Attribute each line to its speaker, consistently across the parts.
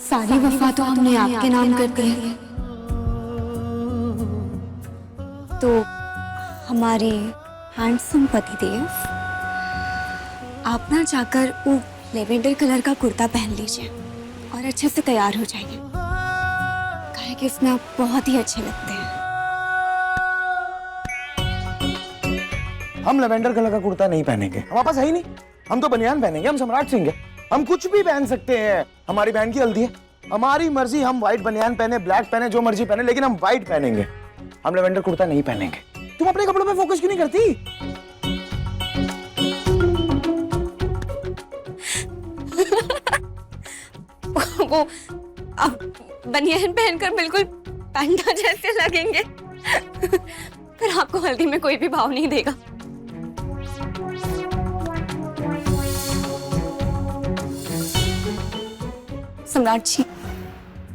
Speaker 1: सारी वफा तो हमने आपके नाम कर दी है, तो हमारे हैंडसम पतिदेव, आप ना जाकर वो लेवेंडर कलर का कुर्ता पहन लीजिए और अच्छे से तैयार हो जाइए, काहे कि इसमें आप बहुत ही अच्छे लगते हैं।
Speaker 2: हम लेवेंडर कलर का कुर्ता नहीं पहनेंगे, हमारे पास है ही नहीं। हम तो बनियान पहनेंगे, हम सम्राट सिंह हैं, हम कुछ भी पहन सकते हैं। हमारी बहन की हल्दी है, हमारी मर्जी, हम व्हाइट बनियान पहने, ब्लैक पहने, जो मर्जी पहने, लेकिन हम व्हाइट पहनेंगे, हम लेवेंडर कुर्ता नहीं पहनेंगे। तुम अपने कपड़ों पे फोकस क्यों नहीं करती?
Speaker 1: वो आप बनियान पहनकर बिल्कुल पैंडा जैसे लगेंगे, पर आपको हल्दी में कोई भी भाव नहीं देगा। सम्राट जी,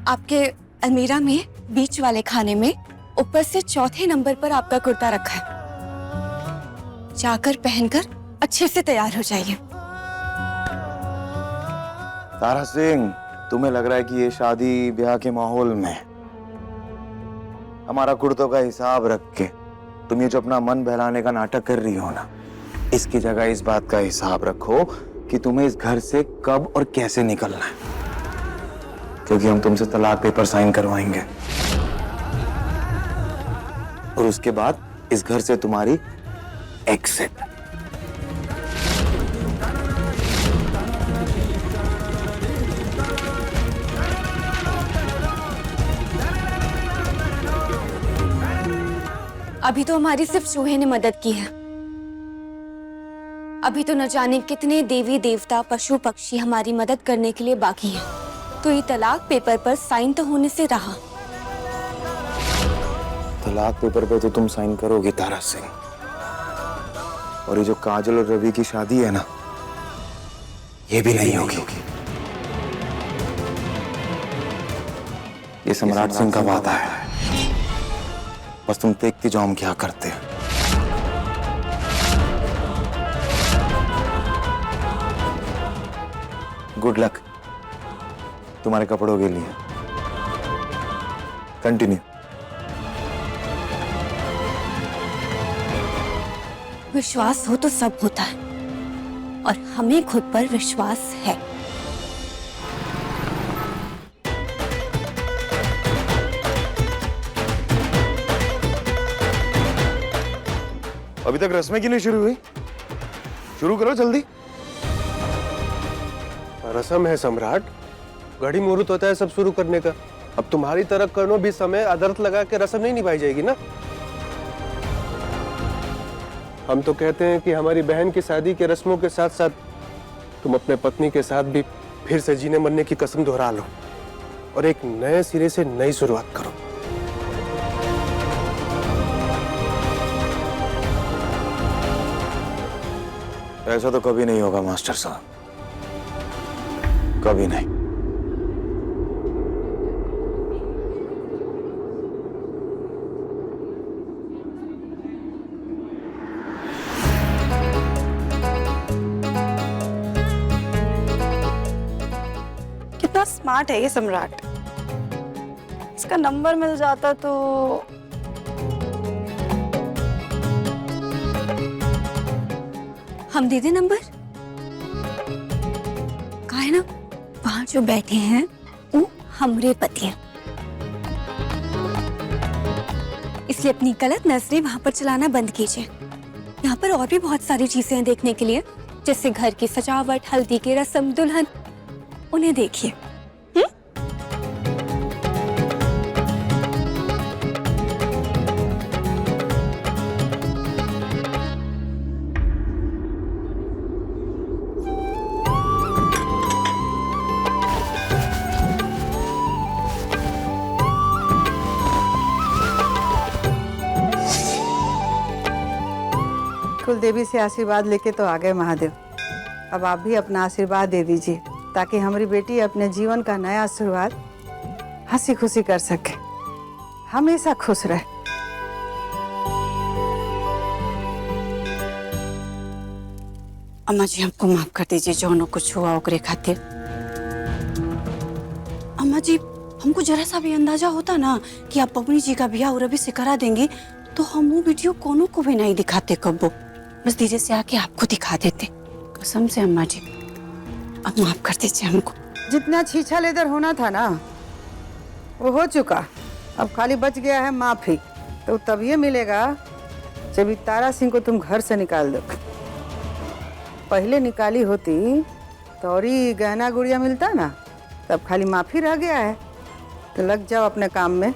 Speaker 1: आपके अलमीरा में बीच वाले खाने में ऊपर से चौथे नंबर पर आपका कुर्ता रखा है, जाकर पहनकर अच्छे से तैयार हो जाइए।
Speaker 2: तारा सिंह, तुम्हें लग रहा है कि ये शादी ब्याह के माहौल में हमारा कुर्तों का हिसाब रख के तुम ये जो अपना मन बहलाने का नाटक कर रही हो ना, इसकी जगह इस बात का हिसाब रखो कि तुम्हें इस घर से कब और कैसे निकलना है, क्योंकि हम तुमसे तलाक पेपर साइन करवाएंगे और उसके बाद इस घर से तुम्हारी एग्जिट।
Speaker 1: अभी तो हमारी सिर्फ चूहे ने मदद की है, अभी तो न जाने कितने देवी देवता पशु पक्षी हमारी मदद करने के लिए बाकी हैं। तो ये तलाक पेपर पर साइन तो होने से रहा।
Speaker 2: तलाक पेपर पे तो तुम साइन करोगी तारा सिंह, और ये जो काजल और रवि की शादी है ना, ये भी नहीं होगी। ये सम्राट सिंह का वादा है, बस तुम देखती जाओ हम क्या करते हैं। गुड लक तुम्हारे कपड़ों के लिए। कंटिन्यू।
Speaker 1: विश्वास हो तो सब होता है, और हमें खुद पर विश्वास है।
Speaker 2: अभी तक रस्में क्यों नहीं शुरू हुई? शुरू करो जल्दी।
Speaker 3: रस्म है सम्राट, घड़ी मुहूर्त होता है सब शुरू करने का। अब तुम्हारी तरह कर्णों भी समय अदर्थ लगा के रस्म नहीं निभाई जाएगी ना। हम तो कहते हैं कि हमारी बहन की शादी के रस्मों के साथ साथ तुम अपने पत्नी के साथ भी फिर से जीने मरने की कसम दोहरा लो और एक नए सिरे से नई शुरुआत करो।
Speaker 2: ऐसा तो कभी नहीं होगा मास्टर साहब, कभी नहीं।
Speaker 4: कितना स्मार्ट है ये सम्राट, इसका नंबर मिल जाता तो।
Speaker 1: हम दे दे नंबर? कहा है ना, वहां जो बैठे हैं वो हमरे पति हैं, इसलिए अपनी गलत नजरें वहां पर चलाना बंद कीजिए। यहाँ पर और भी बहुत सारी चीजें हैं देखने के लिए, जैसे घर की सजावट, हल्दी की रस्म, दुल्हन, उन्हें देखिए।
Speaker 4: कुलदेवी से आशीर्वाद लेके तो आ गए महादेव, अब आप भी अपना आशीर्वाद दे दीजिए ताकि हमारी बेटी अपने जीवन का नया शुरुआत हंसी खुशी कर सके, हमेशा खुश रहे। अम्मा जी हमको माफ कर दीजिए, जौनो कुछ हुआ ओकरे खातिर।
Speaker 1: अम्मा जी, हमको जरा सा भी अंदाजा होता ना कि आप पपनी जी का ब्याह रवि से करा देंगी तो हम वो वीडियो कोनो को भी नहीं दिखाते कब्बो, बस धीरे से आके आपको दिखा देते। कसम से अम्मा जी, अब माफ कर दीजिए हमको।
Speaker 4: जितना छीछा लेदर होना था ना वो हो चुका, अब खाली बच गया है माफी। तो तब ये मिलेगा जब ये तारा सिंह को तुम घर से निकाल दो। पहले निकाली होती तो और ही गहना गुड़िया मिलता ना, तब खाली माफी रह गया है। तो लग जाओ अपने काम में।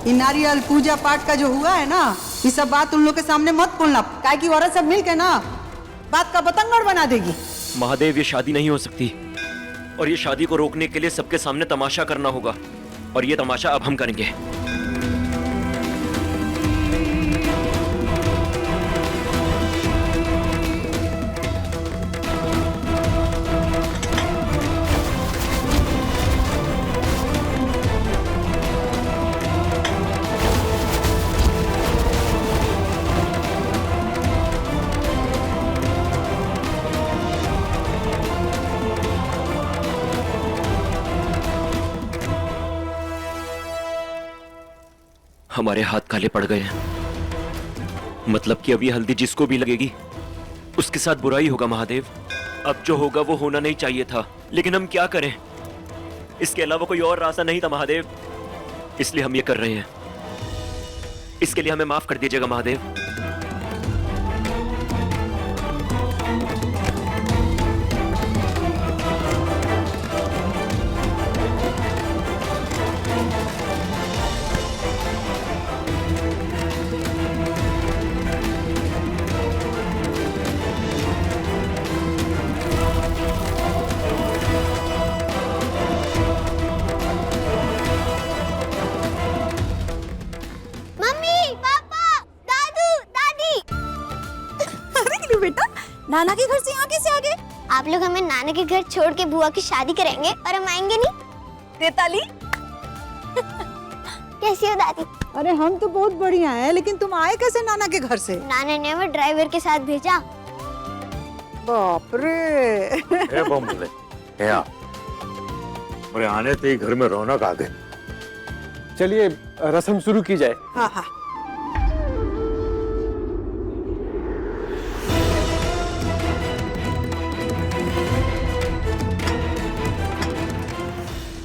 Speaker 4: ये नारियल पूजा पाठ का जो हुआ है ना, ये सब बात उन लोग के सामने मत बोलना, काहे की औरत सब मिल के ना बात का बतंगड़ बना देगी।
Speaker 5: महादेव, ये शादी नहीं हो सकती और ये शादी को रोकने के लिए सबके सामने तमाशा करना होगा और ये तमाशा अब हम करेंगे। हमारे हाथ काले पड़ गए हैं, मतलब कि अब ये हल्दी जिसको भी लगेगी उसके साथ बुराई होगा महादेव। अब जो होगा वो होना नहीं चाहिए था, लेकिन हम क्या करें, इसके अलावा कोई और रास्ता नहीं था महादेव, इसलिए हम ये कर रहे हैं। इसके लिए हमें माफ कर दीजिएगा महादेव।
Speaker 1: नाना के घर से यहाँ कैसे आ गए?
Speaker 6: आप लोग हमें नाना के घर छोड़ के बुआ की शादी करेंगे और हम आएंगे नहीं।
Speaker 1: तेताली
Speaker 6: कैसी हो दादी?
Speaker 4: अरे हम तो बहुत बढ़िया है, लेकिन तुम आए कैसे नाना के घर से?
Speaker 6: नाना ने हमें ड्राइवर के साथ भेजा।
Speaker 4: बाप रे।
Speaker 7: ए बम्बले, ए आ। मेरे आने से ही घर में रौनक आ गई।
Speaker 3: चलिए रस्म शुरू की जाए।
Speaker 4: हाँ हाँ।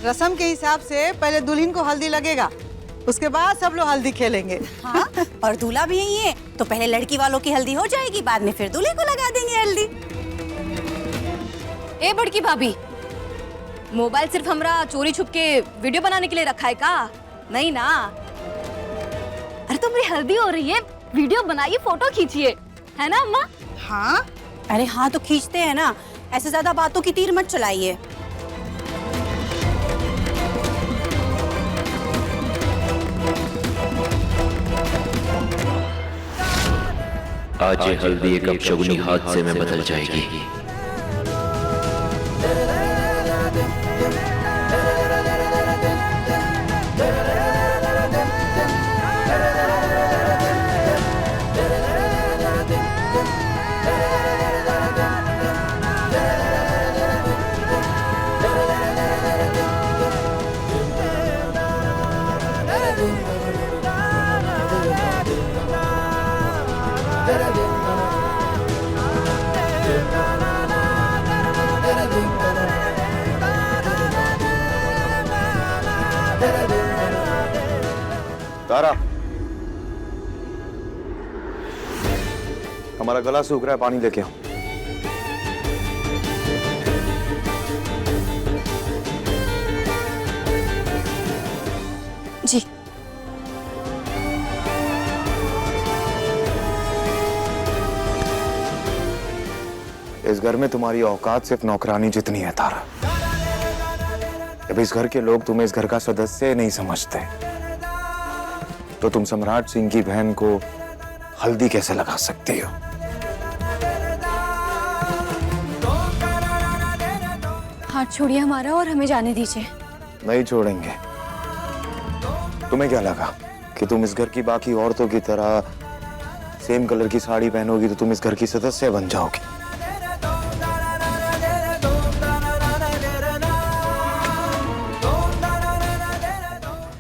Speaker 4: रस्म के हिसाब से पहले दुल्हन को हल्दी लगेगा, उसके बाद सब लोग हल्दी खेलेंगे।
Speaker 1: हाँ, और दूल्हा भी यही है, तो पहले लड़की वालों की हल्दी हो जाएगी, बाद में फिर दूल्हे को लगा देंगे हल्दी।
Speaker 8: ए बड़की भाभी, मोबाइल सिर्फ हमरा चोरी छुप के वीडियो बनाने के लिए रखा है का? नहीं ना। अरे तो मेरी हल्दी हो रही है, वीडियो बनाइए, फोटो खींचिए, है ना अम्मा?
Speaker 4: हाँ।
Speaker 1: अरे हाँ तो खींचते हैं ना, ऐसे ज्यादा बातों की तीर मत चलाइए।
Speaker 5: आज ये हल्दी एक अपशगुनी हादसे में बदल जाएगी।
Speaker 2: तारा, हमारा गला सूख रहा है, पानी लेके आओ।
Speaker 1: जी।
Speaker 2: इस घर में तुम्हारी औकात सिर्फ नौकरानी जितनी है तारा। जब इस घर के लोग तुम्हें इस घर का सदस्य नहीं समझते, तो तुम सम्राट सिंह की बहन को हल्दी कैसे लगा सकते हो?
Speaker 1: हाँ हाथ छोड़िए हमारा और हमें जाने दीजिए।
Speaker 2: नहीं छोड़ेंगे। तुम्हें क्या लगा कि तुम इस घर की बाकी औरतों की तरह सेम कलर की साड़ी पहनोगी तो तुम इस घर की सदस्य बन जाओगी?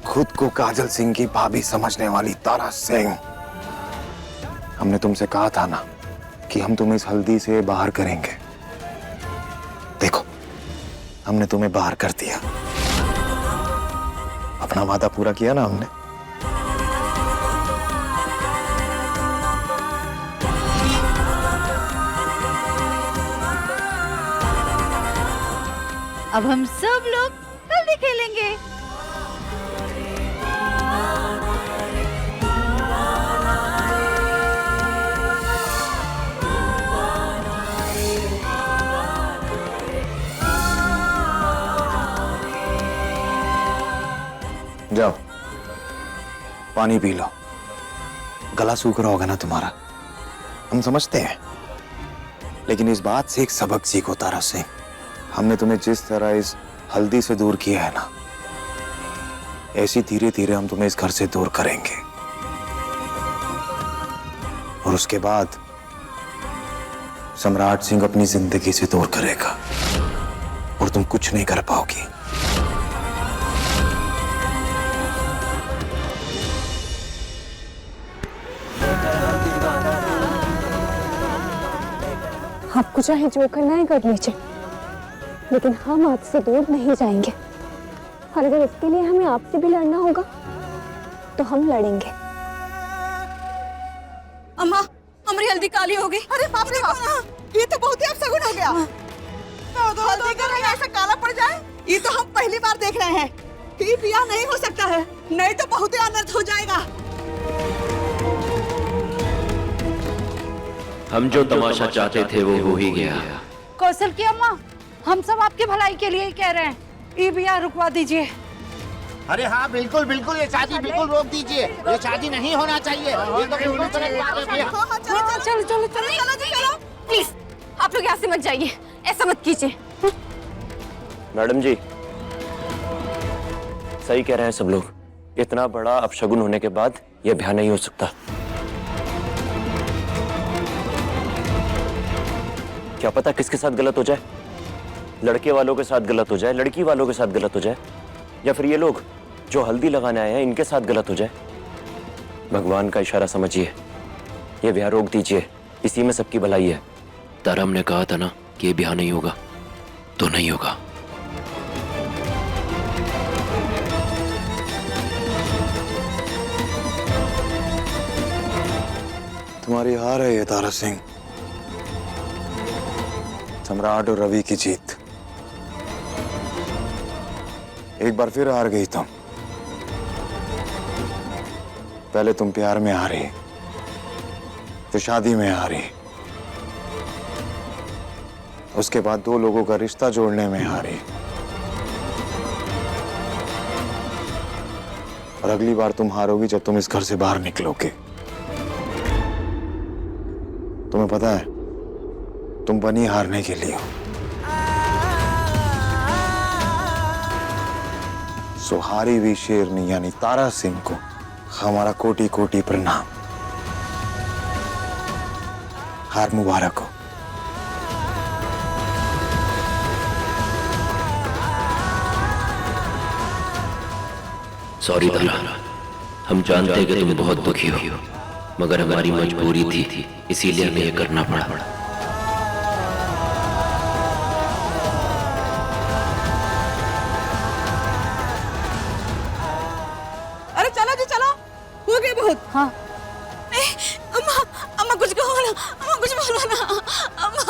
Speaker 2: खुद को काजल सिंह की भाभी समझने वाली तारा सिंह, हमने तुमसे कहा था ना कि हम तुम्हें इस हल्दी से बाहर करेंगे। देखो, हमने तुम्हें बाहर कर दिया। अपना वादा पूरा किया ना हमने।
Speaker 9: अब हम सब लोग हल्दी खेलेंगे।
Speaker 2: जाओ पानी पी लो, गला सूख रहा होगा ना तुम्हारा, हम समझते हैं। लेकिन इस बात से एक सबक सीखो तारा सिंह, हमने तुम्हें जिस तरह इस हल्दी से दूर किया है ना, ऐसी धीरे धीरे हम तुम्हें इस घर से दूर करेंगे। और उसके बाद सम्राट सिंह अपनी जिंदगी से दूर करेगा और तुम कुछ नहीं कर पाओगी।
Speaker 1: आपको चाहे जो करना है कर लीजिए, लेकिन हम आपसे दूर नहीं जाएंगे। और अगर इसके लिए हमें आपसे भी लड़ना होगा तो हम लड़ेंगे।
Speaker 8: अम्मा, हमारी हल्दी काली हो गई।
Speaker 4: अरे बाप रे बाप, ये तो बहुत ही अपशगुन हो गया। तो हल्दी का रंग ऐसा काला पड़ जाए, ये तो हम पहली बार देख रहे हैं। ये ब्याह नहीं हो सकता है, नहीं तो बहुत ही अनर्थ हो जाएगा।
Speaker 5: हम जो तमाशा चाहते थे वो हो ही गया।
Speaker 9: कौशल की अम्मा, हम सब आपकी भलाई के लिए ही कह रहे हैं, ये ब्याह रुकवा दीजिए।
Speaker 10: अरे हाँ बिल्कुल बिल्कुल, ये शादी बिल्कुल रोक दीजिए। ये शादी नहीं होना चाहिए। ये तो बिल्कुल
Speaker 8: चलो चलो चलो, प्लीज आप लोग यहाँ से मत जाइए, ऐसा मत कीजिए।
Speaker 5: मैडम जी सही कह रहे हैं सब लोग, इतना बड़ा अपशगुन होने के बाद यह ब्याह नहीं हो सकता। क्या पता किसके साथ गलत हो जाए, लड़के वालों के साथ गलत हो जाए, लड़की वालों के साथ गलत हो जाए, या फिर ये लोग जो हल्दी लगाने आए हैं इनके साथ गलत हो जाए। भगवान का इशारा समझिए, ये ब्याह रोक दीजिए, इसी में सबकी भलाई है। तारा हमने कहा था ना कि ये ब्याह नहीं होगा तो नहीं होगा।
Speaker 2: तुम्हारी हार है ये तारा सिंह, सम्राट और रवि की जीत। एक बार फिर हार गई तुम। पहले तुम प्यार में हारी, फिर शादी में हारी, उसके बाद दो लोगों का रिश्ता जोड़ने में हारी, और अगली बार तुम हारोगी जब तुम इस घर से बाहर निकलोगे। तुम्हें पता है तुम बनी हारने के लिए हो। सो हारी हुई शेरनी यानी तारा सिंह को हमारा कोटि कोटि प्रणाम। हार मुबारक हो।
Speaker 5: सॉरी तारा, हम जानते हैं कि तुम बहुत दुखी हो, मगर हमारी मजबूरी थी, इसीलिए हमें ये करना पड़ा।
Speaker 4: अरे चलो जी चलो, हो गए बहुत।
Speaker 8: हाँ अम्मा, अम्मा कुछ कहो ना, अम्मा कुछ बोलो ना, अम्मा।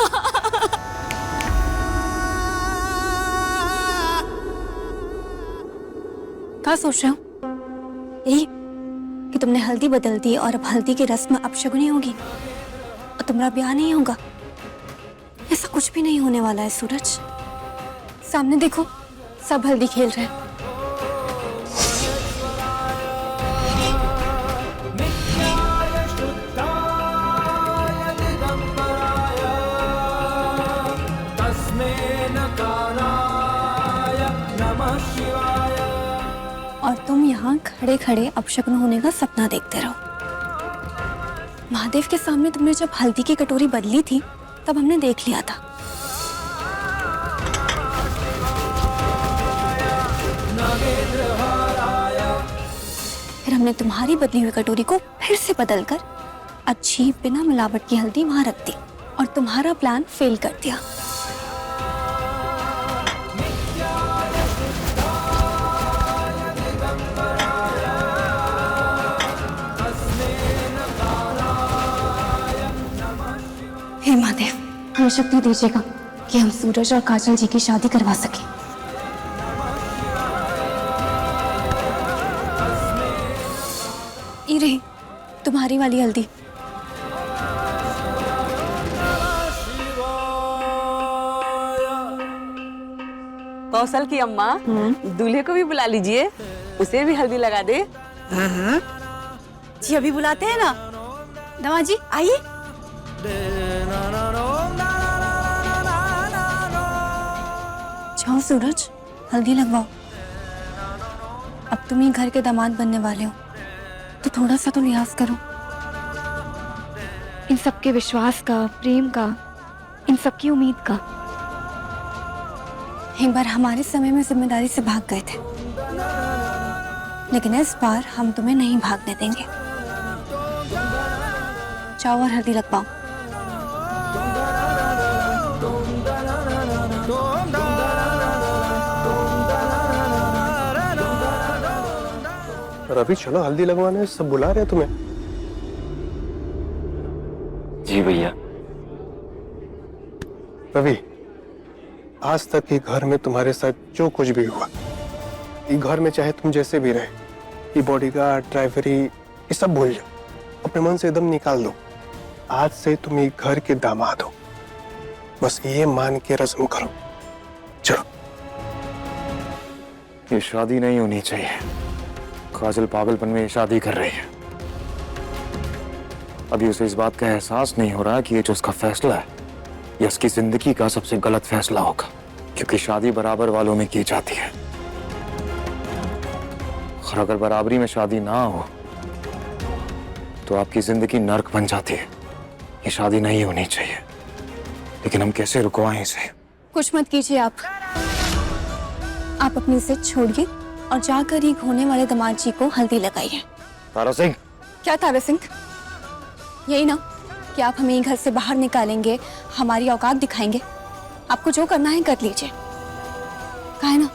Speaker 8: क्या सोच रहे हो? यही कि तुमने हल्दी बदल दी और अब हल्दी की रस्म अपशगुनी होगी और तुम्हारा ब्याह नहीं होगा। ऐसा कुछ भी नहीं होने वाला है सूरज। सामने देखो, सब हल्दी खेल रहे हैं।
Speaker 11: तस्मै नकारा
Speaker 1: तुम यहाँ खड़े खड़े अपशकुन होने का सपना देखते रहो। महादेव के सामने तुमने जब हल्दी की कटोरी बदली थी तब हमने देख लिया था। फिर हमने तुम्हारी बदली हुई कटोरी को फिर से बदलकर अच्छी बिना मिलावट की हल्दी वहां रख दी और तुम्हारा प्लान फेल कर दिया। हे महादेव, हमें शक्ति दीजिएगा कि हम सूरज और काजल जी की शादी करवा सकें। ये रही तुम्हारी वाली हल्दी।
Speaker 11: कौशल की अम्मा, दूल्हे को भी बुला लीजिए, उसे भी हल्दी लगा दे।
Speaker 1: जी अभी बुलाते हैं ना। दमा जी आइए। जाओ सूरज, हल्दी लगवाओ। अब तुम ही घर के दामाद बनने वाले हो तो थोड़ा सा तो लिहाज करो। इन सबके विश्वास का, प्रेम का, इन सबकी उम्मीद का। एक बार हमारे समय में जिम्मेदारी से भाग गए थे, लेकिन इस बार हम तुम्हें नहीं भागने देंगे। जाओ और हल्दी लगवाओ।
Speaker 3: रवि चलो हल्दी लगवाने, सब बुला रहे हैं तुम्हें।
Speaker 5: जी भैया।
Speaker 3: रवि, आज तक ये घर में तुम्हारे साथ जो कुछ भी हुआ, ये घर में चाहे तुम जैसे भी रहे, ये बॉडीगार्ड, ड्राइवरी, ये सब भूल जाओ, अपने मन से एकदम निकाल दो। आज से तुम ये घर के दामाद हो, बस ये मान के रस्म करो। चलो।
Speaker 2: ये शादी नहीं होनी चाहिए। काजल पागलपन में शादी कर रही है। अभी उसे इस बात का एहसास नहीं हो रहा कि ये जो उसका फैसला है ये उसकी जिंदगी का सबसे गलत फैसला होगा, क्योंकि शादी बराबर वालों में की जाती है। और अगर बराबरी में शादी ना हो तो आपकी जिंदगी नर्क बन जाती है। ये शादी नहीं होनी चाहिए, लेकिन हम कैसे रुकवाएं इसे?
Speaker 1: कुछ मत कीजिए आप अपनी जिद छोड़िए और जाकर ही होने वाले दामाद जी को हल्दी लगाइए।
Speaker 2: तारा सिंह।
Speaker 1: क्या तारा सिंह? यही ना कि आप हमें घर से बाहर निकालेंगे, हमारी औकात दिखाएंगे। आपको जो करना है कर लीजिए। कहा है ना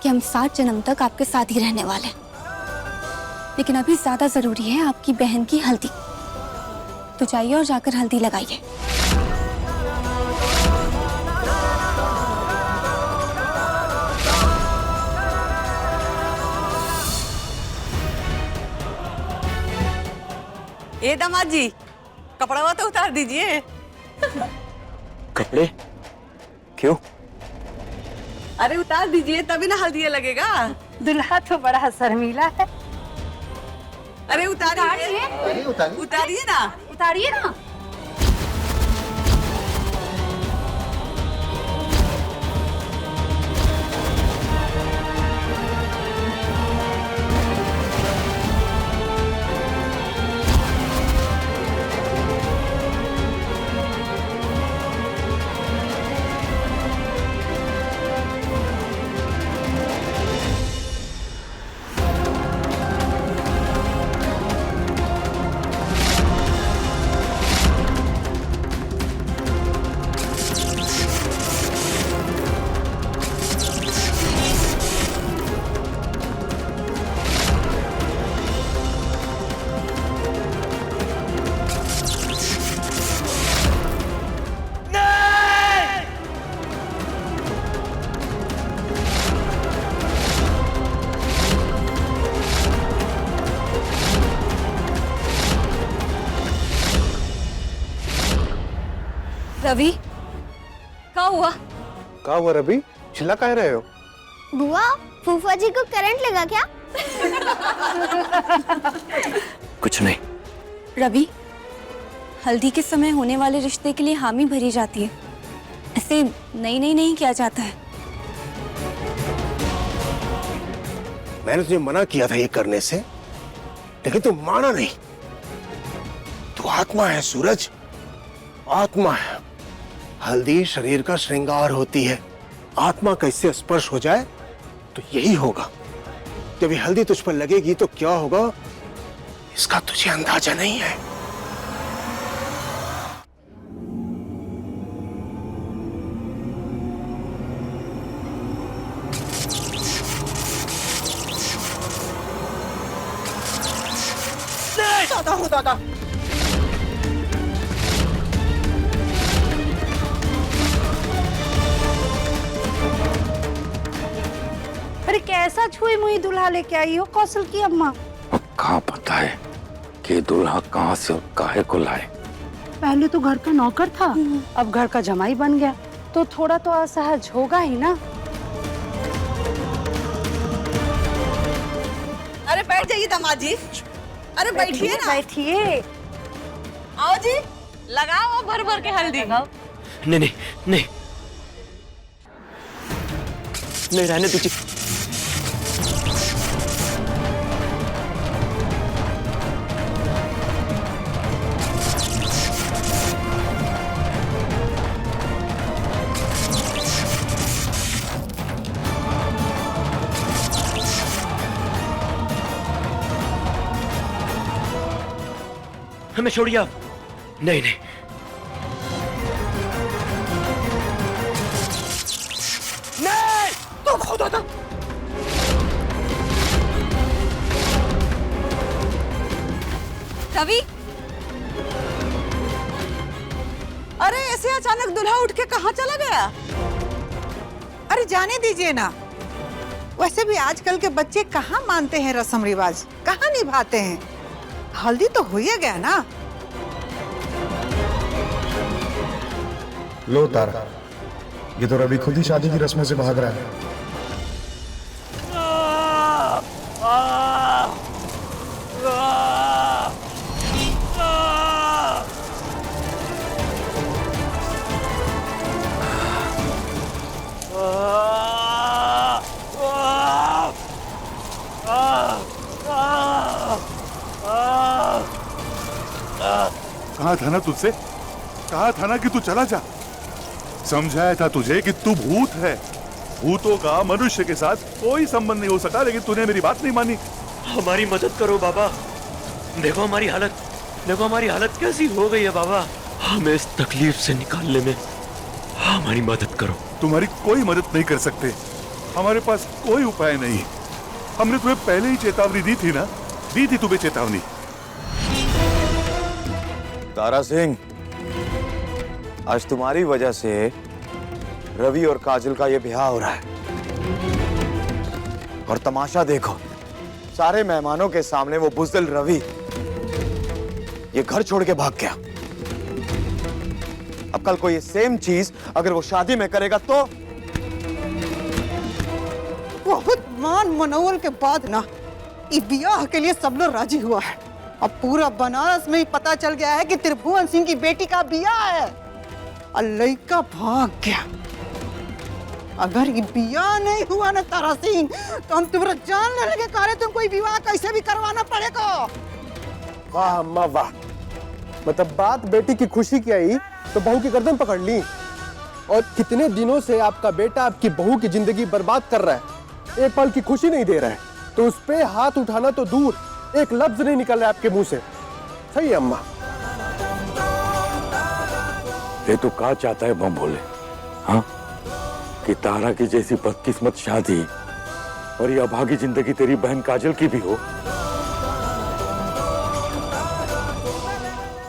Speaker 1: कि हम 60 जन्म तक आपके साथ ही रहने वाले हैं। लेकिन अभी ज्यादा जरूरी है आपकी बहन की हल्दी, तो जाइए और जाकर हल्दी लगाइए।
Speaker 11: ए दामाद जी, कपड़ा तो उतार दीजिए।
Speaker 2: कपड़े? क्यों?
Speaker 11: अरे उतार दीजिए तभी ना हल्दी लगेगा।
Speaker 9: दुल्हा तो बड़ा शर्मीला है।
Speaker 11: अरे उतारिए, उतारिए ना,
Speaker 9: उतारिए ना।
Speaker 8: रवि, क्या हुआ?
Speaker 3: क्या हुआ रवि? चिल्ला काहे रहे हो?
Speaker 6: बुआ, फूफा जी को करंट लगा क्या?
Speaker 5: कुछ नहीं।
Speaker 1: रवि, हल्दी के समय होने वाले रिश्ते के लिए हामी भरी जाती है, ऐसे नहीं किया जाता है।
Speaker 3: मैंने तुझे मना किया था ये करने से, लेकिन तू माना नहीं। तू आत्मा है सूरज, आत्मा है। हल्दी शरीर का श्रृंगार होती है। आत्मा का इससे स्पर्श हो जाए तो यही होगा। जब ये हल्दी तुझ पर लगेगी तो क्या होगा, इसका तुझे अंदाजा नहीं है।
Speaker 4: दादा हो दादा।
Speaker 9: अरे कैसा छुई मुई दूल्हा लेके आई हो कौशल की अम्मा?
Speaker 7: अब कहाँ पता है कि दूल्हा कहाँ से और काहे को लाए।
Speaker 9: पहले तो घर का नौकर था, अब घर का जमाई बन गया, तो थोड़ा तो असहज होगा ही ना।
Speaker 11: अरे बैठ जाइए दामाद जी। अरे बैठिए ना।
Speaker 9: बैठिए।
Speaker 11: आओ जी, लगाओ भर भर के हल्दी।
Speaker 5: नहीं नहीं नहीं नहीं, रहने दीजिए। हमें छोड़िए आप। नहीं नहीं, नहीं तो खुदा था।
Speaker 11: रवि, अरे ऐसे अचानक दूल्हा उठ के कहाँ चला गया?
Speaker 4: अरे जाने दीजिए ना। वैसे भी आजकल के बच्चे कहाँ मानते हैं रस्म रिवाज, कहाँ निभाते हैं। हल्दी तो हो ही गया ना।
Speaker 2: लो तारा, ये तो रवि खुद ही शादी की रस्मों से भाग रहा है।
Speaker 12: कहा था ना तुझसे, कहा था ना कि तू चला जा। समझाया था तुझे कि तू भूत है। भूतों का मनुष्य के साथ कोई संबंध नहीं हो सकता, लेकिन तूने मेरी बात नहीं मानी।
Speaker 5: हमारी मदद करो बाबा। देखो हमारी हालत, देखो हमारी हालत कैसी हो गई है बाबा। हमें इस तकलीफ से निकालने में हमारी मदद करो।
Speaker 12: तुम्हारी कोई मदद नहीं कर सकते, हमारे पास कोई उपाय नहीं। हमने तुम्हें पहले ही चेतावनी दी थी ना, दी थी तुम्हें चेतावनी।
Speaker 2: तारा सिंह, आज तुम्हारी वजह से रवि और काजल का ये ब्याह हो रहा है। और तमाशा देखो, सारे मेहमानों के सामने वो बुज़दिल रवि ये घर छोड़ के भाग गया। अब कल को ये सेम चीज अगर वो शादी में करेगा तो
Speaker 4: बहुत मान मनोवल के बाद ना इस ब्याह के लिए सब लोग राजी हुआ है। अब पूरा बनारस में ही पता चल गया है कि त्रिभुवन सिंह की बेटी का ब्याह है और लड़का भाग गया। अगर ये ब्याह नहीं हुआ ना तारा सिंह, तो हम तुम्हारा जान लेने के कारण तुमको ये विवाह कैसे भी करवाना पड़ेगा।
Speaker 3: वाह अम्मा वाह, मतलब बात बेटी की खुशी की आई तो बहू की गर्दन पकड़ ली। और कितने दिनों से आपका बेटा आपकी बहू की जिंदगी बर्बाद कर रहा है, एक पल की खुशी नहीं दे रहा है, तो उस पे हाथ उठाना तो दूर, एक लफ्ज नहीं निकल रहा है आपके मुंह से। सही है अम्मा।
Speaker 7: ये तो क्या चाहता है बम भोले, हाँ? कि तारा की जैसी बदकिस्मत शादी और ये अभागी जिंदगी तेरी बहन काजल की भी हो।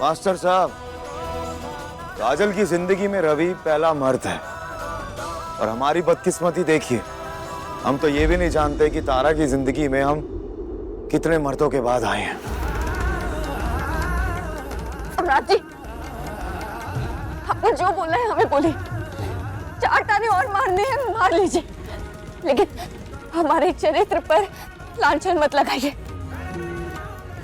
Speaker 2: मास्टर साहब, काजल की जिंदगी में रवि पहला मर्द है और हमारी बदकिस्मती देखिए, हम तो ये भी नहीं जानते कि तारा की जिंदगी में हम कितने मर्दों के बाद आए हैं।
Speaker 11: सम्राट जी, आपने जो बोला है हमें बोलिए। 4 ताने और मारने हैं मार लीजिए, लेकिन हमारे चरित्र पर लांछन मत लगाइए।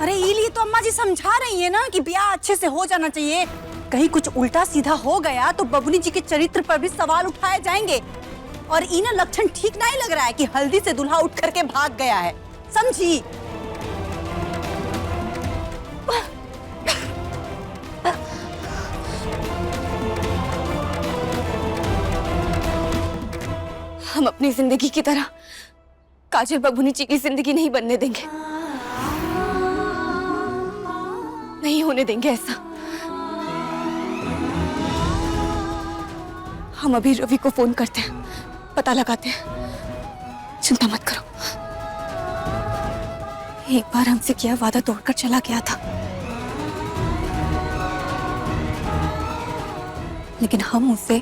Speaker 8: अरे इसीलिए तो अम्मा जी समझा रही है ना कि ब्याह अच्छे से हो जाना चाहिए। कहीं कुछ उल्टा सीधा हो गया तो बबुनी जी के चरित्र पर भी सवाल उठाए जाएंगे।
Speaker 4: और इना लक्षण ठीक नहीं लग रहा है कि हल्दी से दूल्हा उठ करके भाग गया है, समझी?
Speaker 1: हम अपनी जिंदगी की तरह काजल बबूनी जी की जिंदगी नहीं बनने देंगे, नहीं होने देंगे ऐसा। हम अभी रवि को फोन करते हैं, पता लगाते हैं। चिंता मत करो, एक बार हमसे किया वादा तोड़कर चला गया था, लेकिन हम उसे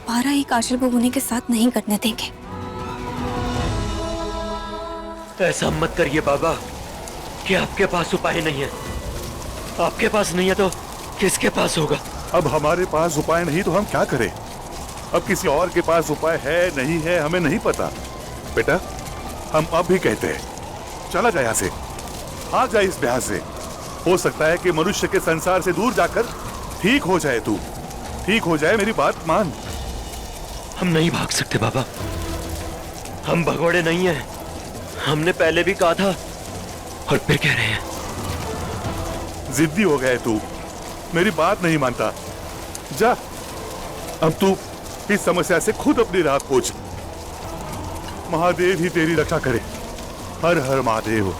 Speaker 1: दोबारा ही काजल बबूनी के साथ नहीं करने देंगे।
Speaker 5: ऐसा मत करिए बाबा कि आपके पास उपाय नहीं है। आपके पास नहीं है तो किसके पास होगा?
Speaker 12: अब हमारे पास उपाय नहीं तो हम क्या करें? अब किसी और के पास उपाय है नहीं है हमें नहीं पता। बेटा हम अब भी कहते हैं चला जा यहाँ से, आ जा इस ब्याह से। हो सकता है कि मनुष्य के संसार से दूर जाकर ठीक हो जाए, तू ठीक हो जाए, मेरी बात मान।
Speaker 5: हम नहीं भाग सकते बाबा, हम भगोड़े नहीं हैं। हमने पहले भी कहा था और फिर कह रहे हैं।
Speaker 12: जिद्दी हो गया तू, मेरी बात नहीं मानता। जा, अब तू इस समस्या से खुद अपनी राह खोज। महादेव ही तेरी रक्षा करे। हर हर महादेव,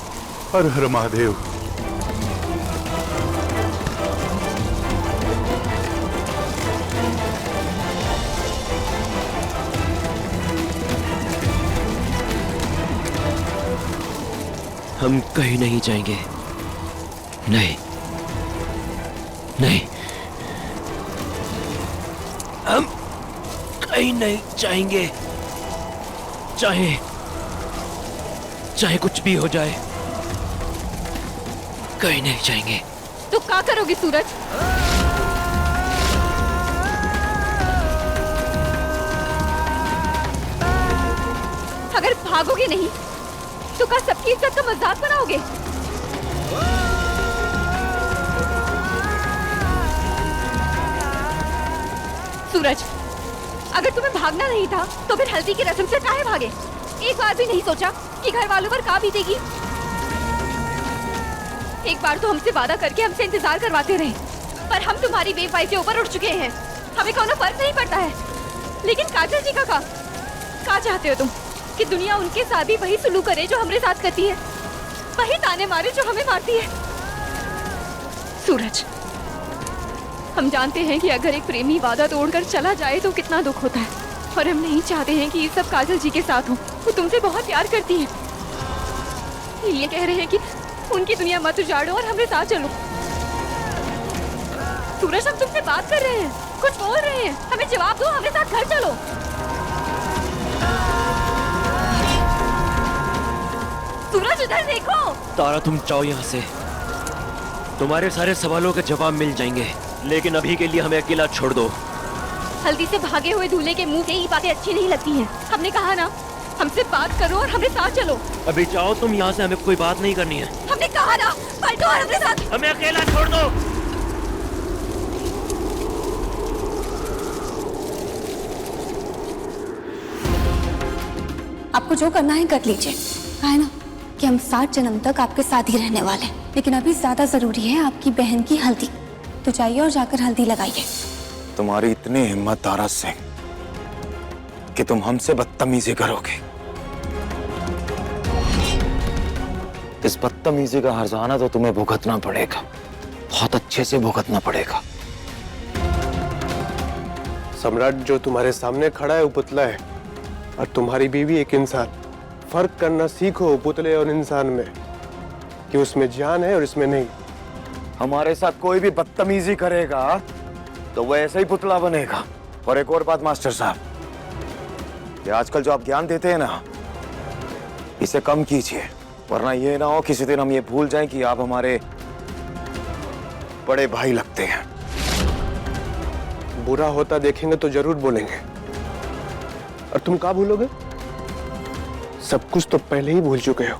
Speaker 12: हर हर महादेव।
Speaker 5: हम कहीं नहीं जाएंगे, नहीं नहीं, हम कहीं नहीं जाएंगे, चाहे चाहे कुछ भी हो जाए, कहीं नहीं जाएंगे।
Speaker 11: तो क्या करोगे सूरज? अगर भागोगे नहीं तो क्या सबकी इज्जत का मजाक बनाओगे? सूरज, अगर तुम्हें भागना नहीं था तो फिर हल्दी की रस्म से काहे भागे? एक बार भी नहीं सोचा कि घर वालों पर क्या बीतेगी? एक बार तो हमसे वादा करके हमसे इंतजार करवाते रहे, पर हम तुम्हारी बेवफाई के ऊपर उठ चुके हैं। हमें कोई फर्क नहीं पड़ता है। लेकिन काजल जी का क्या चाहते हो तुम? कि दुनिया उनके साथ भी वही सुलूक करे जो हमारे साथ करती है, वही ताने मारे जो हमें मारती है। सूरज, हम जानते हैं कि अगर एक प्रेमी वादा तोड़कर चला जाए तो कितना दुख होता है, और हम नहीं चाहते हैं कि ये सब काजल जी के साथ हो। वो तुमसे बहुत प्यार करती है, ये कह रहे हैं कि उनकी दुनिया मत उजाड़ो और हमारे साथ चलो। सूरज, हम तुमसे बात कर रहे हैं, कुछ बोल रहे हैं, हमें जवाब दो, हमारे साथ घर चलो। सूरज, उधर देखो।
Speaker 5: तारा, तुम जाओ यहाँ से, तुम्हारे सारे सवालों के जवाब मिल जाएंगे, लेकिन अभी के लिए हमें अकेला छोड़ दो।
Speaker 11: हल्दी से भागे हुए दूल्हे के मुंह से ये बातें अच्छी नहीं लगती हैं। हमने कहा ना, हमसे बात करो और हमारे साथ चलो।
Speaker 5: अभी जाओ तुम यहाँ से, हमें कोई बात नहीं करनी है।
Speaker 11: हमने कहा ना, पलटो और हमारे साथ।
Speaker 5: हमें अकेला छोड़ दो।
Speaker 1: आपको जो करना है कर लीजिए। कहा है ना कि हम 60 जन्म तक आपके साथ ही रहने वाले हैं, लेकिन अभी ज्यादा जरूरी है आपकी बहन की हल्दी। तो जाइए और जाकर हल्दी लगाइए।
Speaker 2: तुम्हारी इतनी हिम्मत तारा सिंह कि तुम हमसे बदतमीजी करोगे। इस बदतमीजी का हर्जाना तो तुम्हें भुगतना पड़ेगा, बहुत अच्छे से भुगतना पड़ेगा।
Speaker 3: सम्राट, जो तुम्हारे सामने खड़ा है वो पुतला है, और तुम्हारी बीवी एक इंसान। फर्क करना सीखो पुतले और इंसान में, कि उसमें जान है और इसमें नहीं।
Speaker 2: हमारे साथ कोई भी बदतमीजी करेगा तो वो ऐसा ही पुतला बनेगा। और एक और बात मास्टर साहब, ये आजकल जो आप ज्ञान देते हैं ना, इसे कम कीजिए, वरना ये ना हो किसी दिन हम ये भूल जाएं कि आप हमारे बड़े भाई लगते हैं।
Speaker 3: बुरा होता देखेंगे तो जरूर बोलेंगे, और तुम क्या भूलोगे? सब कुछ तो पहले ही भूल चुके हो।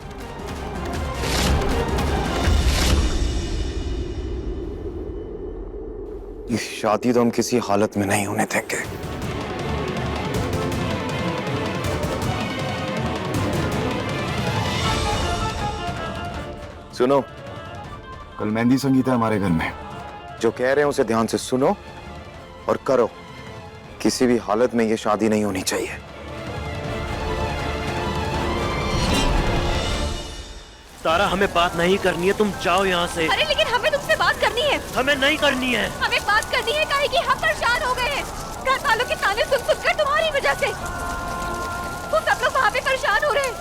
Speaker 2: ये शादी तो हम किसी हालत में नहीं होने देंगे। सुनो, कल मेहंदी संगीत है हमारे घर में। जो कह रहे हैं उसे ध्यान से सुनो और करो। किसी भी हालत में ये शादी नहीं होनी चाहिए।
Speaker 5: तारा, हमें बात नहीं करनी है, तुम जाओ यहाँ से।
Speaker 8: अरे लेकिन हमें तुमसे बात करनी है।
Speaker 5: हमें नहीं करनी है।
Speaker 8: हमें बात करनी है, काहे कि हम परेशान हो गए हैं घर वालों के ताने सुन सुनकर तुम्हारी वजह से। वो सब लोग वहाँ पे परेशान हो रहे हैं।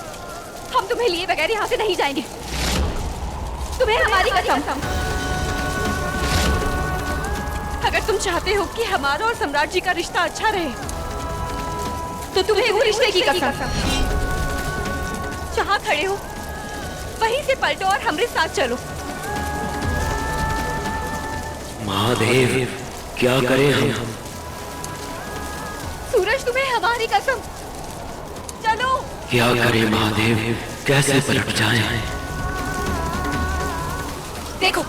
Speaker 8: हम तुम्हें लिए बगैर यहाँ से नहीं जाएंगे। तुम्हें हमारी कसम। अगर तुम चाहते हो कि हमारा और सम्राट जी का रिश्ता अच्छा रहे तो तुम्हें वो रिश्ते की कसम। जहाँ खड़े हो वहीं से पलटो और हमारे साथ चलो।
Speaker 5: महादेव, क्या करें हम?
Speaker 8: सूरज, तुम्हें हमारी कसम, चलो।
Speaker 5: क्या करें महादेव, कैसे पलट जाएं?
Speaker 8: देखो,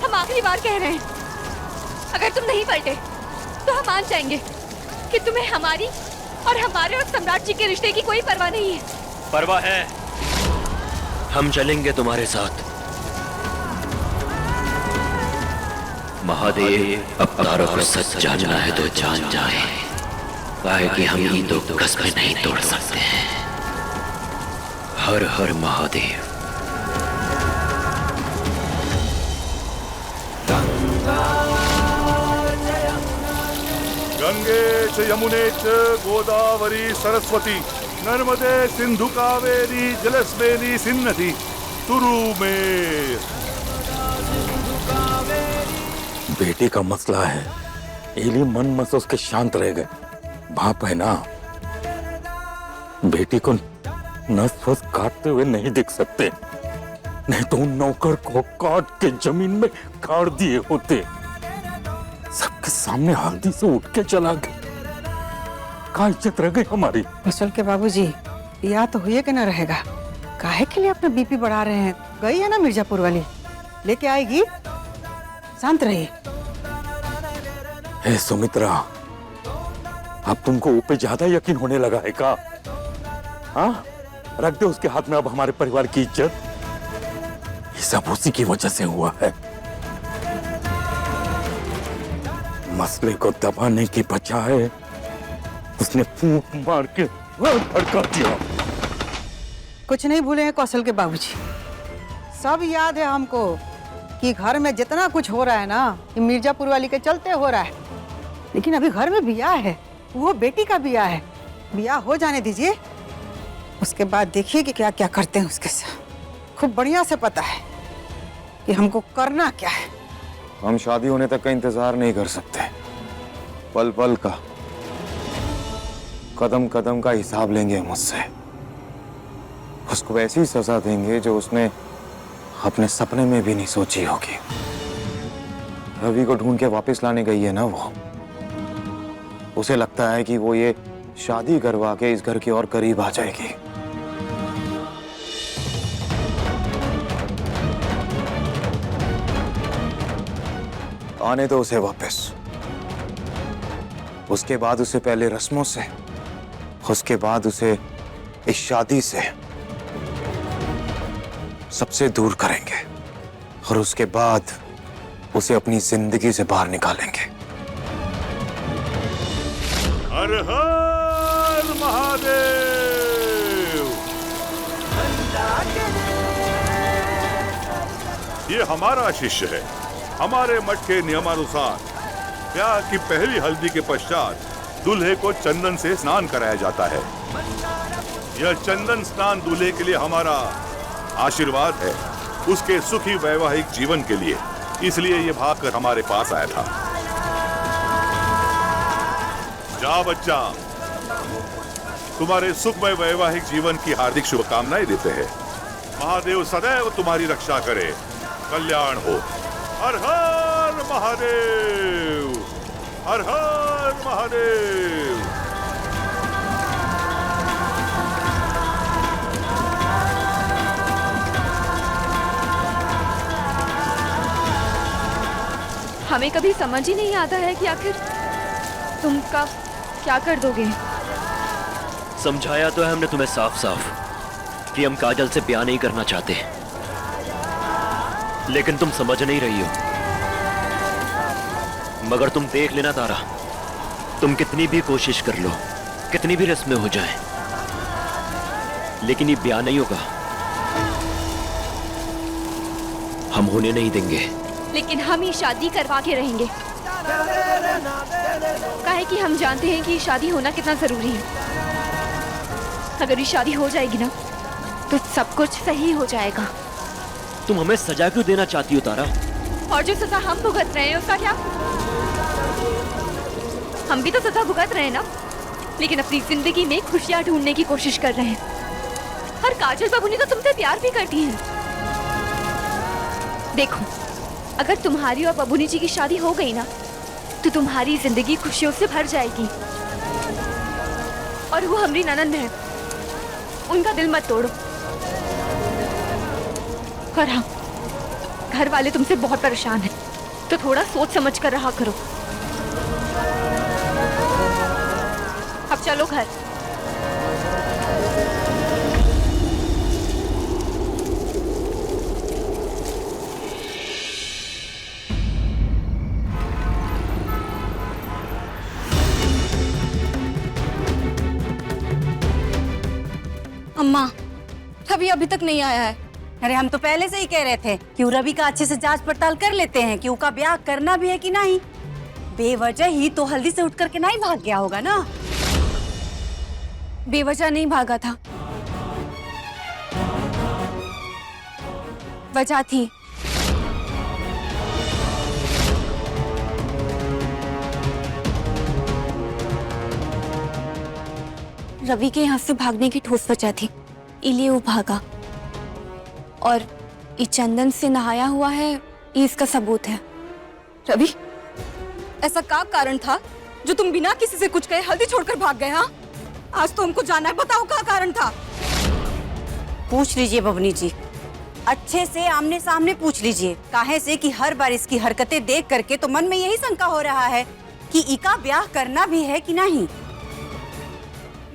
Speaker 8: हम आखिरी बार कह रहे हैं, अगर तुम नहीं पलटे तो हम मान जाएंगे कि तुम्हें हमारी और हमारे और सम्राट जी के रिश्ते की कोई परवाह नहीं है।
Speaker 5: परवाह है, हम चलेंगे तुम्हारे साथ। महादेव, अब तारों को सच जानना है तो जान जाए, काहे कि हम ये दो कस्में नहीं तोड़ सकते हैं। हर हर महादेव।
Speaker 12: गंगे च यमुने च गोदावरी सरस्वती नर्मदे सिंधु कावेरी जलस्वेनी सिन्नति तुरु में।
Speaker 7: बेटी का मसला है, इसीलिए मन मसोस के शांत रह गए। बाप है ना, बेटी को नस फस काटते हुए नहीं देख सकते, नहीं तो उन नौकर को काट के जमीन में गाड़ दिए होते। सबके सामने हल्दी से उठ के चला गया, क्या इज्जत रह गई हमारी।
Speaker 4: कुशल के बाबूजी, या तो हुए कि ना रहेगा, काहे के लिए अपना बीपी बढ़ा रहे हैं? गई है ना मिर्जापुर वाली, लेके आएगी, शांत रहिए।
Speaker 7: हे सुमित्रा, अब तुमको ऊपर ज्यादा यकीन होने लगा है का? हाँ, रख दे उसके हाथ में अब हमारे परिवार की इज्जत। ये सब उसी की वजह से हुआ है। मसले को दबाने की बजाय उसने फूंक मार के भड़का दिया।
Speaker 4: कुछ नहीं भूले हैं कौशल के बाबूजी, सब याद है हमको कि घर में जितना कुछ हो रहा है ना, ये मिर्जापुर वाली के चलते हो रहा है। लेकिन अभी घर में बियाह है, वो बेटी का बियाह है, बियाह हो जाने दीजिए, उसके बाद देखिए कि क्या क्या करते हैं उसके साथ। खूब बढ़िया से पता है कि हमको करना क्या है।
Speaker 2: हम शादी होने तक का इंतजार नहीं कर सकते, पल पल का, कदम कदम का हिसाब लेंगे मुझसे। उसको ऐसी सजा देंगे जो उसने अपने सपने में भी नहीं सोची होगी। रवि को ढूंढ के वापस लाने गई है ना वो, उसे लगता है कि वो ये शादी करवा के इस घर के और करीब आ जाएगी। आने दो उसे वापस, उसके बाद उसे पहले रस्मों से, उसके बाद उसे इस शादी से सबसे दूर करेंगे और उसके बाद उसे अपनी जिंदगी से बाहर निकालेंगे।
Speaker 12: हर हर महादेव। ये हमारा शिष्य है। हमारे मठ के नियमानुसार ब्याह की पहली हल्दी के पश्चात दूल्हे को चंदन से स्नान कराया जाता है। यह चंदन स्नान दूल्हे के लिए हमारा आशीर्वाद है, उसके सुखी वैवाहिक जीवन के लिए। इसलिए ये भागकर हमारे पास आया था। जा बच्चा, तुम्हारे सुखमय वैवाहिक जीवन की हार्दिक शुभकामनाएं देते हैं। महादेव सदैव तुम्हारी रक्षा करे, कल्याण हो। हर हर महादेव, हर हर महादेव।
Speaker 8: हमें कभी समझ ही नहीं आता है कि आखिर तुम कब क्या कर दोगे।
Speaker 5: समझाया तो है हमने तुम्हें साफ साफ कि हम काजल से ब्याह नहीं करना चाहते, लेकिन तुम समझ नहीं रही हो। मगर तुम देख लेना तारा, तुम कितनी भी कोशिश कर लो, कितनी भी रस्में हो जाएं, लेकिन ये ब्याह नहीं होगा। हम होने नहीं देंगे।
Speaker 8: लेकिन हम ये शादी करवा के रहेंगे। काहे कि हम जानते हैं कि ये शादी होना कितना जरूरी है। अगर ये शादी हो जाएगी ना तो सब कुछ सही हो जाएगा।
Speaker 5: तुम हमें सजा क्यों देना चाहती हो तारा?
Speaker 8: और जो सजा हम भुगत रहे हैं उसका क्या? हम भी तो सजा भुगत रहे हैं ना, लेकिन अपनी जिंदगी में खुशियां ढूंढने की कोशिश कर रहे हैं। और काजल बाबूनी तो तुमसे प्यार भी करती हैं। देखो, अगर तुम्हारी और बाबूनी जी की शादी हो गई ना तो तुम्हारी जिंदगी खुशियों से भर जाएगी। और वो हमारी ननद है, उनका दिल मत तोड़ो। और हाँ, घर वाले तुमसे बहुत परेशान हैं, तो थोड़ा सोच समझ कर रहा करो। अब चलो घर।
Speaker 1: अम्मा, रवि अभी तक नहीं आया है।
Speaker 4: अरे हम तो पहले से ही कह रहे थे कि रवि का अच्छे से जांच पड़ताल कर लेते हैं कि उसका ब्याह करना भी है कि नहीं। बेवजह ही तो हल्दी से उठ करके नहीं भाग गया होगा ना।
Speaker 1: बेवजह नहीं भागा था, वजह थी। रवि के यहाँ से भागने की ठोस वजह थी, इसलिए वो भागा। और ये चंदन से नहाया हुआ है, ये इसका सबूत है।
Speaker 8: रवि, ऐसा क्या कारण था जो तुम बिना किसी से कुछ कहे हल्दी छोड़कर भाग गए? हाँ, आज तो हमको जानना है, बताओ क्या कारण था।
Speaker 4: पूछ लीजिए बबनी जी, अच्छे से आमने सामने पूछ लीजिए। काहे से कि हर बार इसकी हरकतें देख करके तो मन में यही शंका हो रहा है कि इका ब्याह करना भी है कि नहीं।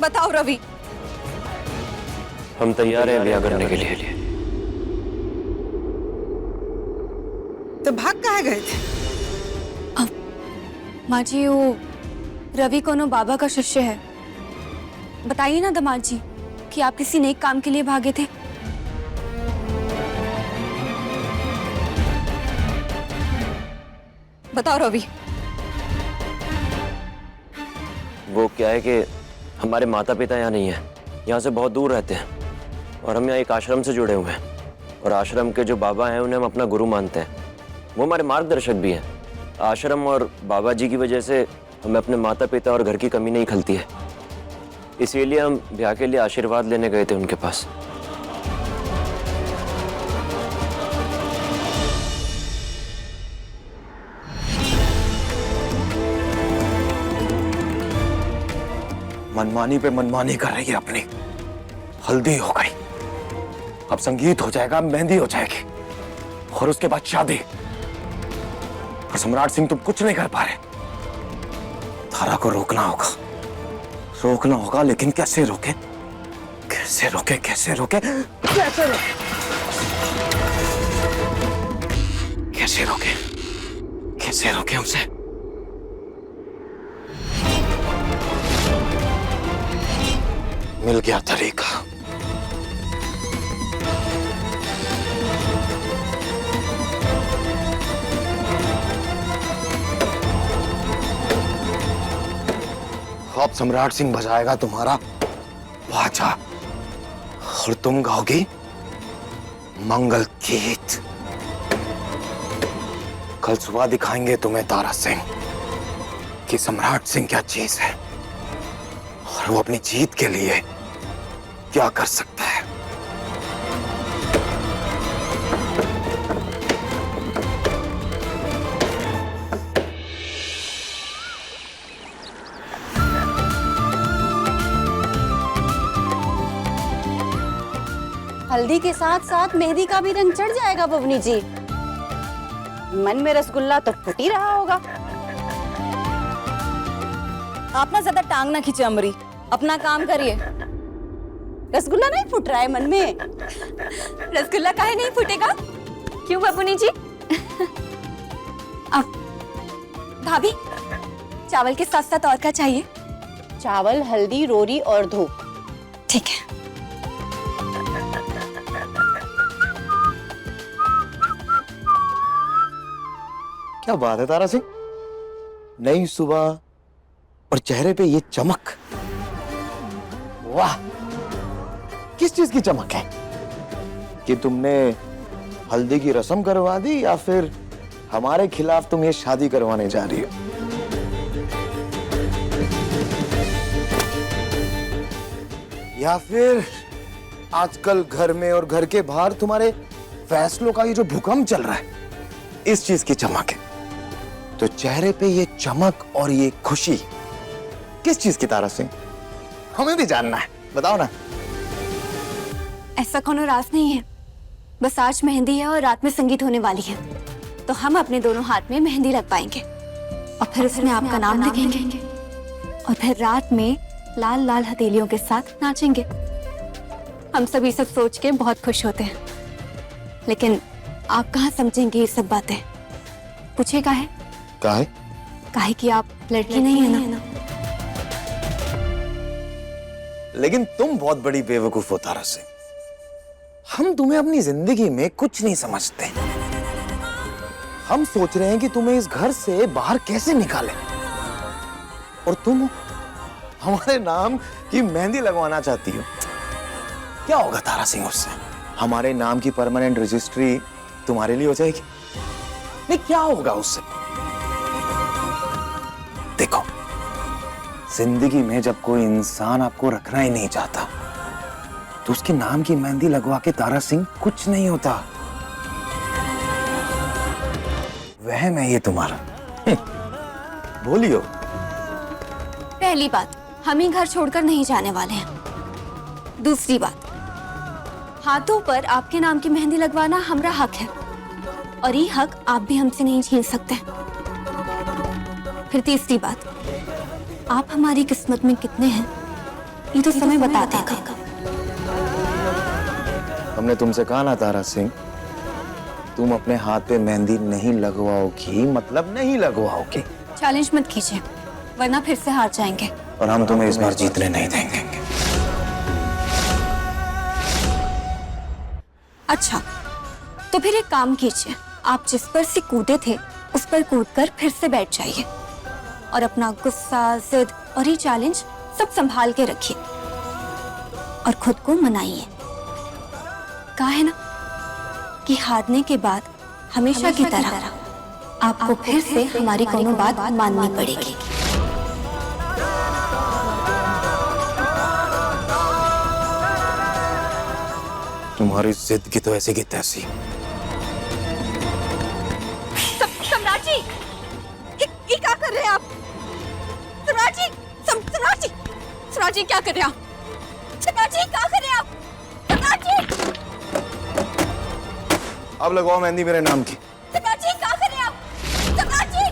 Speaker 8: बताओ रवि।
Speaker 5: हम तैयार हैं ब्याह करने के लिए।
Speaker 4: तो भाग कहाँ गए थे?
Speaker 1: माँ जी, वो रवि कोनो बाबा का शिष्य है। बताइए ना दामाद जी कि आप किसी नेक काम के लिए भागे थे।
Speaker 8: बताओ रवि।
Speaker 5: वो क्या है कि हमारे माता पिता यहाँ नहीं है, यहाँ से बहुत दूर रहते हैं, और हम यहाँ एक आश्रम से जुड़े हुए हैं। और आश्रम के जो बाबा हैं उन्हें हम अपना गुरु मानते हैं। वो हमारे मार्गदर्शक भी हैं। आश्रम और बाबा जी की वजह से हमें अपने माता पिता और घर की कमी नहीं खलती है। इसीलिए हम ब्याह के लिए आशीर्वाद लेने गए थे उनके पास।
Speaker 2: मनमानी पे मनमानी कर रही है अपनी। हल्दी हो गई, अब संगीत हो जाएगा, मेहंदी हो जाएगी, और उसके बाद शादी। और सम्राट सिंह तुम कुछ नहीं कर पा रहे। तारा को रोकना होगा, रोकना होगा, लेकिन कैसे रोके? कैसे रोके? कैसे रोके? कैसे रोके? कैसे रोके? कैसे रोके उसे? मिल गया तरीका। अब सम्राट सिंह बजाएगा तुम्हारा बाजा और तुम गाओगी मंगल गीत। कल सुबह दिखाएंगे तुम्हें तारा सिंह कि सम्राट सिंह क्या चीज है और वो अपनी जीत के लिए क्या कर सकता है।
Speaker 4: हल्दी के साथ साथ मेहंदी का भी रंग चढ़ जाएगा बबनी जी। मन में रसगुल्ला तो फुट ही रहा होगा।
Speaker 8: आप ना ज्यादा टांग ना खींचे अमरी, अपना काम करिए।
Speaker 4: रसगुल्ला नहीं फुट रहा है मन में?
Speaker 8: रसगुल्ला काहे नहीं फूटेगा? क्यों
Speaker 1: बबुनी जी। अब भाभी, चावल के साथ साथ और क्या चाहिए?
Speaker 11: चावल, हल्दी, रोरी और धूप।
Speaker 1: ठीक है।
Speaker 2: क्या बात है तारा सिंह, नई सुबह और चेहरे पे ये चमक, वाह! किस चीज की चमक है? कि तुमने हल्दी की रस्म करवा दी या फिर हमारे खिलाफ तुम ये शादी करवाने जा रही हो? या फिर आजकल घर में और घर के बाहर तुम्हारे फैसलों का ये जो भूकंप चल रहा है, इस चीज की चमक है? तो चेहरे पे ये चमक और ये खुशी किस चीज की तारा सिंह? हमें भी जानना है, बताओ ना।
Speaker 1: ऐसा कोनो राज नहीं है, बस आज मेहंदी है और रात में संगीत होने वाली है, तो हम अपने दोनों हाथ में मेहंदी लग पाएंगे और फिर उसमें आपका नाम लिखेंगे और फिर रात में लाल लाल हथेलियों के साथ नाचेंगे। हम सब ये सब सोच के बहुत खुश होते हैं, लेकिन आप कहाँ समझेंगे ये सब बातें? पूछे काहे?
Speaker 2: काहे
Speaker 1: कि आप लड़की नहीं है ना।
Speaker 2: लेकिन तुम बहुत बड़ी बेवकूफ हो तारा सिंह। हम तुम्हें अपनी जिंदगी में कुछ नहीं समझते। हम सोच रहे हैं कि तुम्हें इस घर से बाहर कैसे निकालें, और तुम हमारे नाम की मेहंदी लगवाना चाहती हो। क्या होगा तारा सिंह उससे? हमारे नाम की परमानेंट रजिस्ट्री तुम्हारे लिए हो जाएगी। नहीं, क्या होगा उससे? देखो, जिंदगी में जब कोई इंसान आपको रखना ही नहीं चाहता तो उसके नाम की मेहंदी लगवा के तारा सिंह कुछ नहीं होता। वहम है ये तुम्हारा। बोलियो।
Speaker 1: पहली बात, हम ही घर छोड़कर नहीं जाने वाले हैं। दूसरी बात, हाथों पर आपके नाम की मेहंदी लगवाना हमारा हक है और ये हक आप भी हमसे नहीं छीन सकते। फिर तीसरी बात, आप हमारी किस्मत में कितने हैं ये तो समय बता देगा।
Speaker 2: हमने तुमसे कहा ना तारा सिंह, तुम अपने हाथ पे मेहंदी नहीं लगवाओगी, मतलब नहीं लगवाओगी।
Speaker 1: चैलेंज मत कीजिए, वरना फिर से हार जाएंगे
Speaker 2: और हम तुम्हें इस बार जीतने नहीं देंगे।
Speaker 1: अच्छा, तो फिर एक काम कीजिए, आप जिस पर से कूदे थे उस पर कूदकर फिर से बैठ जाइए और अपना गुस्सा, जिद और ये चैलेंज सब संभाल के रखिए और खुद को मनाइए। कहा है ना कि हारने के बाद हमेशा की तरह आपको फिर से हमारी कोनो बात माननी पड़ेगी।
Speaker 2: तुम्हारी जिद की तो ऐसी की तैसी।
Speaker 1: सम्राट जी, ये क्या कर रहे हैं आप? सम्राट जी, सम्राट जी, सम्राट जी क्या कर रहे हैं आप? सम्राट जी क्या कर रहे हैं आप? सम्राट जी!
Speaker 2: अब लगवाओ मेहंदी मेरे नाम की।
Speaker 1: सम्राट जी क्या कर रहे हैं आप? सम्राट जी!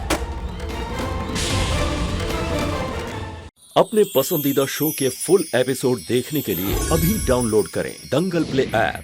Speaker 13: अपने पसंदीदा शो के फुल एपिसोड देखने के लिए अभी डाउनलोड करें दंगल प्ले ऐप।